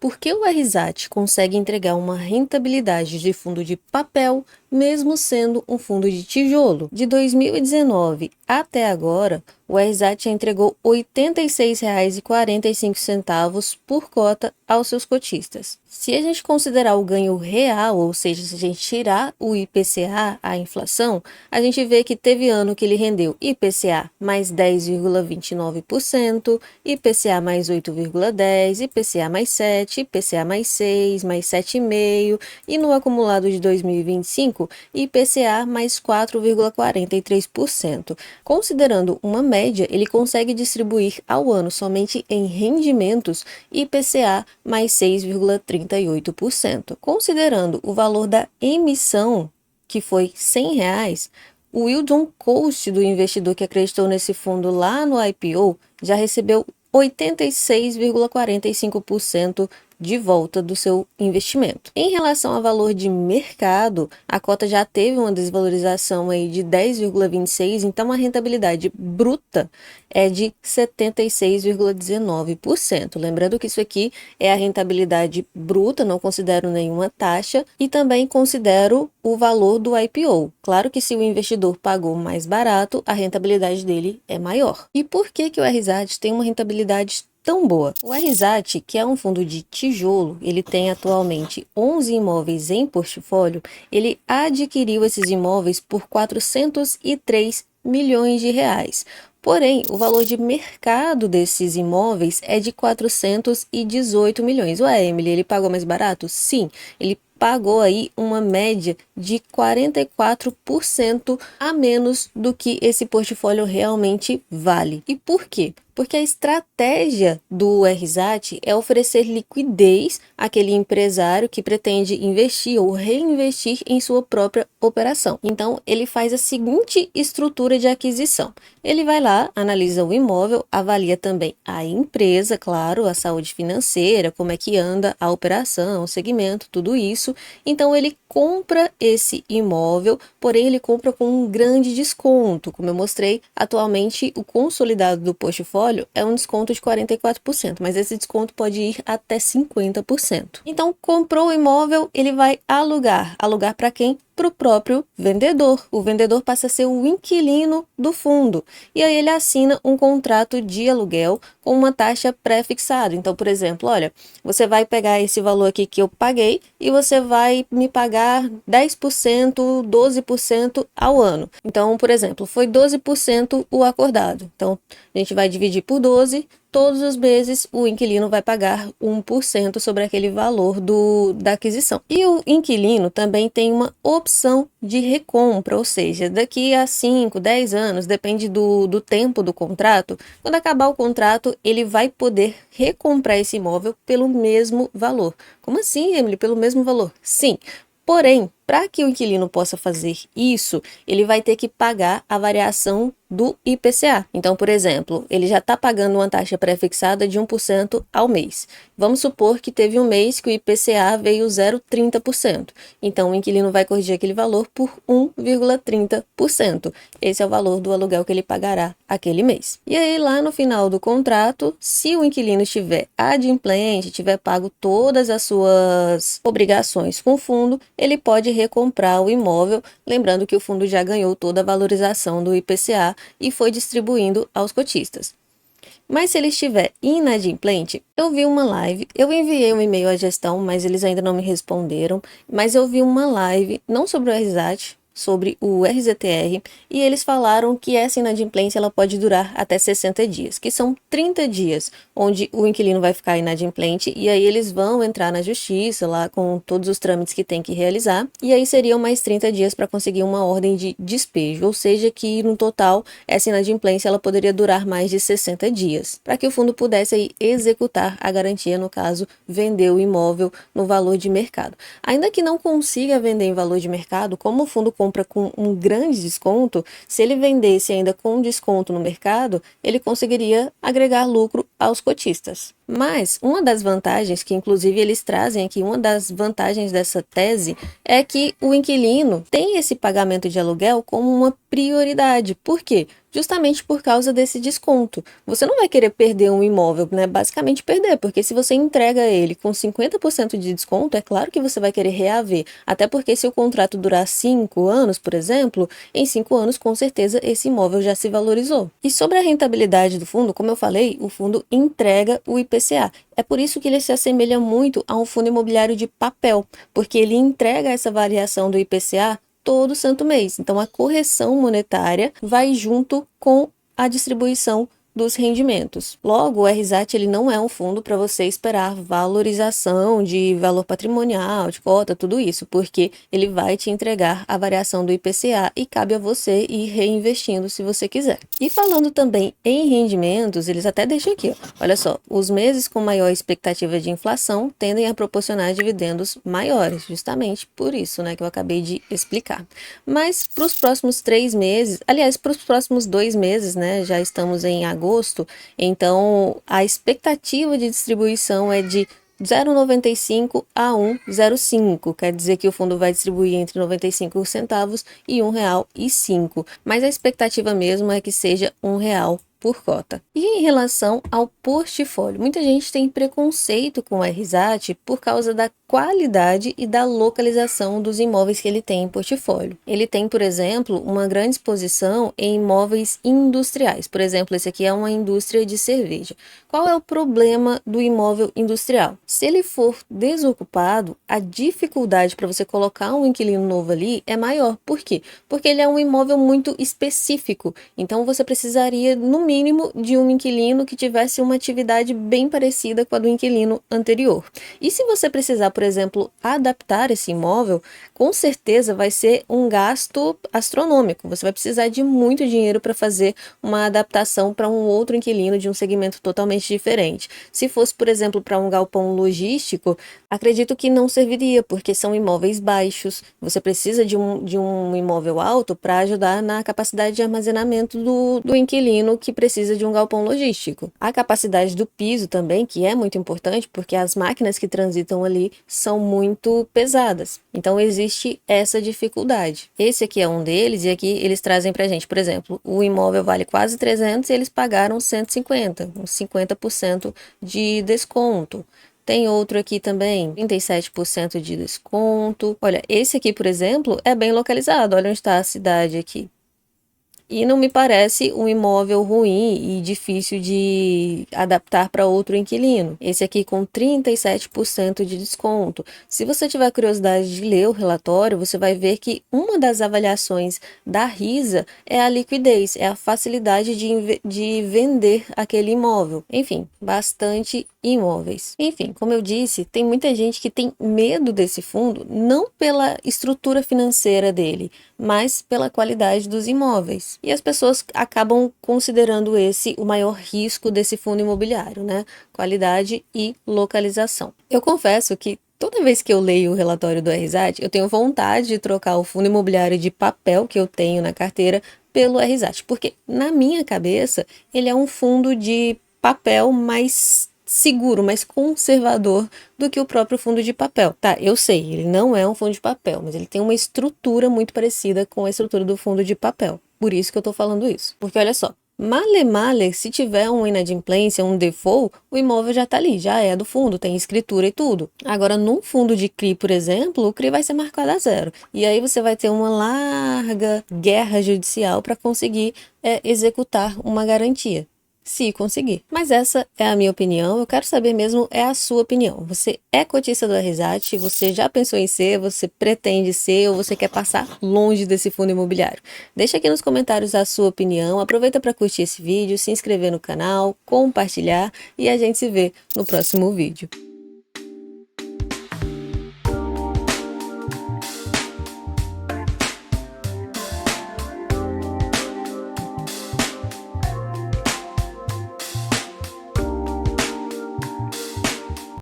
Por que o RSAT consegue entregar uma rentabilidade de fundo de papel, mesmo sendo um fundo de tijolo? De 2019 até agora, o RSAT entregou R$ 86,45 por cota aos seus cotistas. Se a gente considerar o ganho real, ou seja, se a gente tirar o IPCA, a inflação, a gente vê que teve ano que ele rendeu IPCA mais 10,29%, IPCA mais 8,10%, IPCA mais 7%, IPCA mais 6%, mais 7,5%, e no acumulado de 2025, IPCA mais 4,43%. Considerando uma média, ele consegue distribuir ao ano somente em rendimentos IPCA mais 6,38%. Considerando o valor da emissão, que foi R$ 100, o yield on cost do investidor que acreditou nesse fundo lá no IPO já recebeu 86,45% de volta do seu investimento. Em relação ao valor de mercado, a cota já teve uma desvalorização aí de 10,26%, então a rentabilidade bruta é de 76,19%. Lembrando que isso aqui é a rentabilidade bruta, não considero nenhuma taxa, e também considero o valor do IPO. Claro que se o investidor pagou mais barato, a rentabilidade dele é maior. E por que o RSAT tem uma rentabilidade tão boa? O RSAT, que é um fundo de tijolo, ele tem atualmente 11 imóveis em portfólio, ele adquiriu esses imóveis por 403 milhões de reais. Porém, o valor de mercado desses imóveis é de 418 milhões. Ué, Emily, ele pagou mais barato? Sim, ele pagou aí uma média de 44% a menos do que esse portfólio realmente vale. E por quê? Porque a estratégia do RSAT é oferecer liquidez àquele empresário que pretende investir ou reinvestir em sua própria operação. Então, ele faz a seguinte estrutura de aquisição. Ele vai lá, analisa o imóvel, avalia também a empresa, claro, a saúde financeira, como é que anda a operação, o segmento, tudo isso. Então, ele compra esse imóvel, porém ele compra com um grande desconto. Como eu mostrei, atualmente o consolidado do portfólio é um desconto de 44%, mas esse desconto pode ir até 50%. Então, comprou o imóvel, ele vai alugar. Alugar para quem? Para o próprio vendedor. O vendedor passa a ser o inquilino do fundo. E aí ele assina um contrato de aluguel com uma taxa pré-fixada. Então, por exemplo, olha, você vai pegar esse valor aqui que eu paguei e você vai me pagar 10%, 12% ao ano. Então, por exemplo, foi 12% o acordado. Então, a gente vai dividir por 12. Todos os meses o inquilino vai pagar 1% sobre aquele valor da aquisição. E o inquilino também tem uma opção de recompra, ou seja, daqui a 5, 10 anos, depende do tempo do contrato, quando acabar o contrato, ele vai poder recomprar esse imóvel pelo mesmo valor. Como assim, Emily? Pelo mesmo valor? Sim. Porém, para que o inquilino possa fazer isso, ele vai ter que pagar a variação do IPCA. Então, por exemplo, ele já está pagando uma taxa pré-fixada de 1% ao mês. Vamos supor que teve um mês que o IPCA veio 0,30%. Então, o inquilino vai corrigir aquele valor por 1,30%. Esse é o valor do aluguel que ele pagará aquele mês. E aí, lá no final do contrato, se o inquilino estiver adimplente, tiver pago todas as suas obrigações com o fundo, ele pode recomprar o imóvel, lembrando que o fundo já ganhou toda a valorização do IPCA e foi distribuindo aos cotistas. Mas se ele estiver inadimplente, eu vi uma live, eu enviei um e-mail à gestão, mas eles ainda não me responderam, mas eu vi uma live, não sobre o RSAT, sobre o RZTR, e eles falaram que essa inadimplência ela pode durar até 60 dias, que são 30 dias, onde o inquilino vai ficar inadimplente, e aí eles vão entrar na justiça, lá com todos os trâmites que tem que realizar, e aí seriam mais 30 dias para conseguir uma ordem de despejo, ou seja, que no total, essa inadimplência ela poderia durar mais de 60 dias, para que o fundo pudesse aí executar a garantia, no caso, vender o imóvel no valor de mercado. Ainda que não consiga vender em valor de mercado, como o fundo compra com um grande desconto, se ele vendesse ainda com desconto no mercado, ele conseguiria agregar lucro aos cotistas. Mas uma das vantagens, que inclusive eles trazem aqui, uma das vantagens dessa tese é que o inquilino tem esse pagamento de aluguel como uma prioridade. Por quê? Justamente por causa desse desconto. Você não vai querer perder um imóvel, né? Basicamente perder, porque se você entrega ele com 50% de desconto, é claro que você vai querer reaver. Até porque se o contrato durar 5 anos, por exemplo, em 5 anos, com certeza, esse imóvel já se valorizou. E sobre a rentabilidade do fundo, como eu falei, o fundo entrega o IPCA. É por isso que ele se assemelha muito a um fundo imobiliário de papel, porque ele entrega essa variação do IPCA todo santo mês. Então, a correção monetária vai junto com a distribuição dos rendimentos. Logo, o RSAT ele não é um fundo para você esperar valorização de valor patrimonial, de cota, tudo isso, porque ele vai te entregar a variação do IPCA e cabe a você ir reinvestindo se você quiser. E falando também em rendimentos, eles até deixam aqui, ó, olha só, os meses com maior expectativa de inflação tendem a proporcionar dividendos maiores, justamente por isso, né, que eu acabei de explicar. Mas para os próximos 3 meses, aliás, para os próximos 2 meses, né, já estamos em agosto, então a expectativa de distribuição é de 0,95 a 1,05, quer dizer que o fundo vai distribuir entre 95 centavos e R$ 1,05, mas a expectativa mesmo é que seja R$ 1 por cota. E em relação ao portfólio, muita gente tem preconceito com o RSAT por causa da qualidade e da localização dos imóveis que ele tem em portfólio. Ele tem, por exemplo, uma grande exposição em imóveis industriais. Por exemplo, esse aqui é uma indústria de cerveja. Qual é o problema do imóvel industrial? Se ele for desocupado, a dificuldade para você colocar um inquilino novo ali é maior. Por quê? Porque ele é um imóvel muito específico. Então, você precisaria, no mínimo, de um inquilino que tivesse uma atividade bem parecida com a do inquilino anterior. E se você precisar, por exemplo, adaptar esse imóvel, com certeza vai ser um gasto astronômico. Você vai precisar de muito dinheiro para fazer uma adaptação para um outro inquilino de um segmento totalmente diferente. Se fosse, por exemplo, para um galpão logístico, acredito que não serviria, porque são imóveis baixos. Você precisa de um imóvel alto para ajudar na capacidade de armazenamento do inquilino que precisa de um galpão logístico. A capacidade do piso também, que é muito importante, porque as máquinas que transitam ali são muito pesadas. Então existe essa dificuldade. Esse aqui é um deles, e aqui eles trazem pra gente, por exemplo, o imóvel vale quase 300 e eles pagaram 150, uns 50% de desconto. Tem outro aqui também, 37% de desconto. Olha, esse aqui, por exemplo, é bem localizado. Olha onde está a cidade aqui. E não me parece um imóvel ruim e difícil de adaptar para outro inquilino. Esse aqui com 37% de desconto. Se você tiver curiosidade de ler o relatório, você vai ver que uma das avaliações da RISA é a liquidez, é a facilidade de vender aquele imóvel. Enfim, bastante imóveis. Enfim, como eu disse, tem muita gente que tem medo desse fundo, não pela estrutura financeira dele, mas pela qualidade dos imóveis. E as pessoas acabam considerando esse o maior risco desse fundo imobiliário, né? Qualidade e localização. Eu confesso que toda vez que eu leio o relatório do RSAT, eu tenho vontade de trocar o fundo imobiliário de papel que eu tenho na carteira pelo RSAT, porque na minha cabeça ele é um fundo de papel mais seguro, mais conservador do que o próprio fundo de papel. Tá, eu sei, ele não é um fundo de papel, mas ele tem uma estrutura muito parecida com a estrutura do fundo de papel. Por isso que eu tô falando isso. Porque olha só, male, se tiver uma inadimplência, um default, o imóvel já tá ali, já é do fundo, tem escritura e tudo. Agora, num fundo de CRI, por exemplo, o CRI vai ser marcado a zero. E aí você vai ter uma larga guerra judicial para conseguir executar uma garantia. Se conseguir. Mas essa é a minha opinião, eu quero saber mesmo é a sua opinião. Você é cotista do RSAT? Você já pensou em ser? Você pretende ser? Ou você quer passar longe desse fundo imobiliário? Deixa aqui nos comentários a sua opinião, aproveita para curtir esse vídeo, se inscrever no canal, compartilhar e a gente se vê no próximo vídeo.